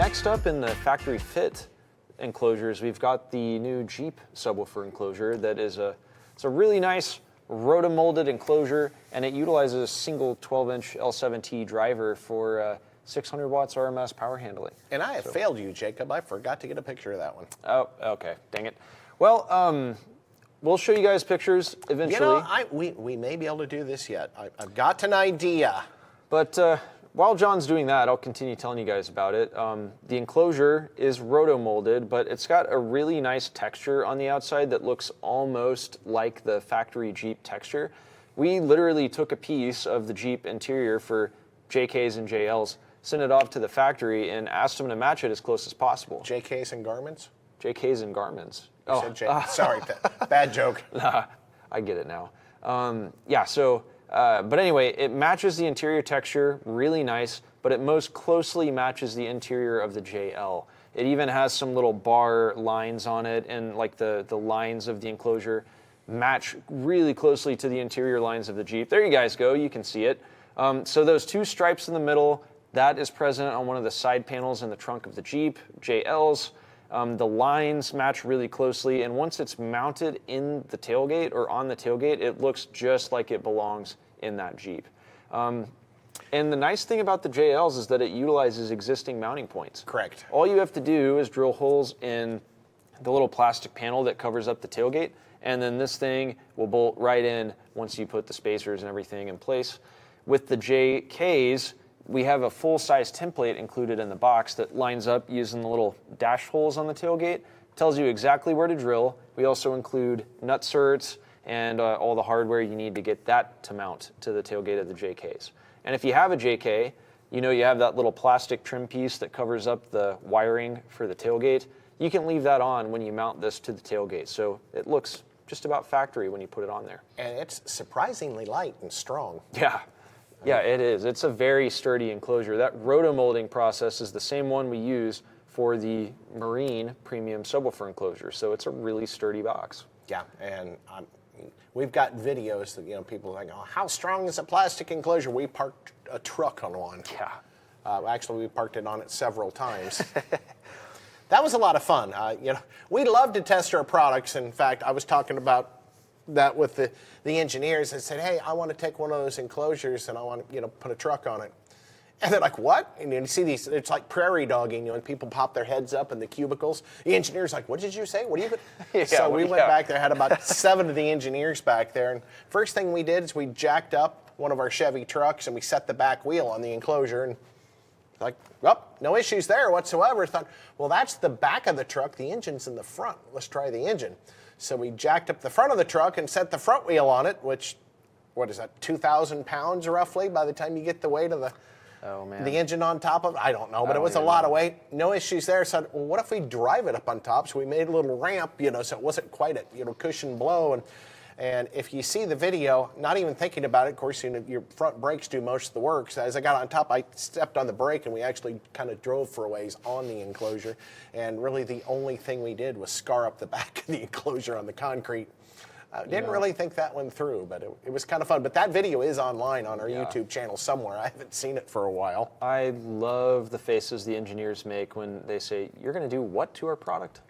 Next up in the factory fit enclosures, we've got the new Jeep subwoofer enclosure that is it's a really nice rotomolded enclosure, and it utilizes a single 12-inch L7T driver for 600 watts RMS power handling. And I have failed you, Jacob. I forgot to get a picture of that one. Oh, okay. Dang it. Well, we'll show you guys pictures eventually. You know, we may be able to do this yet. I've got an idea. But while John's doing that, I'll continue telling you guys about it. The enclosure is rotomolded, but it's got a really nice texture on the outside that looks almost like the factory Jeep texture. We literally took a piece of the Jeep interior for JKs and JLs, sent it off to the factory, and asked them to match it as close as possible. JKs and garments? JKs and garments. Sorry, bad joke. Nah, I get it now. But anyway, it matches the interior texture really nice, but it most closely matches the interior of the JL. It even has some little bar lines on it, and like the lines of the enclosure match really closely to the interior lines of the Jeep. There you guys go, you can see it. So those two stripes in the middle, that is present on one of the side panels in the trunk of the Jeep, JLs. The lines match really closely, and once it's mounted in the tailgate or on the tailgate, it looks just like it belongs in that Jeep. And the nice thing about the JLs is that it utilizes existing mounting points. Correct. All you have to do is drill holes in the little plastic panel that covers up the tailgate, and then this thing will bolt right in once you put the spacers and everything in place. With the JKs, we have a full-size template included in the box that lines up using the little dash holes on the tailgate. Tells you exactly where to drill. We also include nut certs and all the hardware you need to get that to mount to the tailgate of the JKs. And if you have a JK, you know you have that little plastic trim piece that covers up the wiring for the tailgate. You can leave that on when you mount this to the tailgate, so it looks just about factory when you put it on there. And it's surprisingly light and strong. Yeah, it is. It's a very sturdy enclosure. That rotomolding process is the same one we use for the Marine premium subwoofer enclosure, so it's a really sturdy box. Yeah, and we've got videos that people are like, oh, how strong is a plastic enclosure? We parked a truck on one. Yeah. Actually, we parked it on it several times. That was a lot of fun. We love to test our products. In fact, I was talking about that with the engineers. I said, hey, I want to take one of those enclosures and I want to put a truck on it. And they're like, what? And you see these, it's like prairie dogging, and people pop their heads up in the cubicles. The engineer's like, what did you say? What do you? So we went back there, had about 7 of the engineers back there. And first thing we did is we jacked up one of our Chevy trucks and we set the back wheel on the enclosure. And like, oh, no issues there whatsoever. Thought, well, that's the back of the truck. The engine's in the front. Let's try the engine. So we jacked up the front of the truck and set the front wheel on it, which, what is that, 2,000 pounds roughly by the time you get the weight of the engine on top of it? I don't know, but it was a lot of weight. No issues there. So well, what if we drive it up on top? So we made a little ramp, so it wasn't quite a cushion blow. And if you see the video, not even thinking about it, of course, your front brakes do most of the work. So as I got on top, I stepped on the brake, and we actually kind of drove for a ways on the enclosure. And really the only thing we did was scar up the back of the enclosure on the concrete. Didn't really think that one through, but it was kind of fun. But that video is online on our YouTube channel somewhere. I haven't seen it for a while. I love the faces the engineers make when they say, you're going to do what to our product?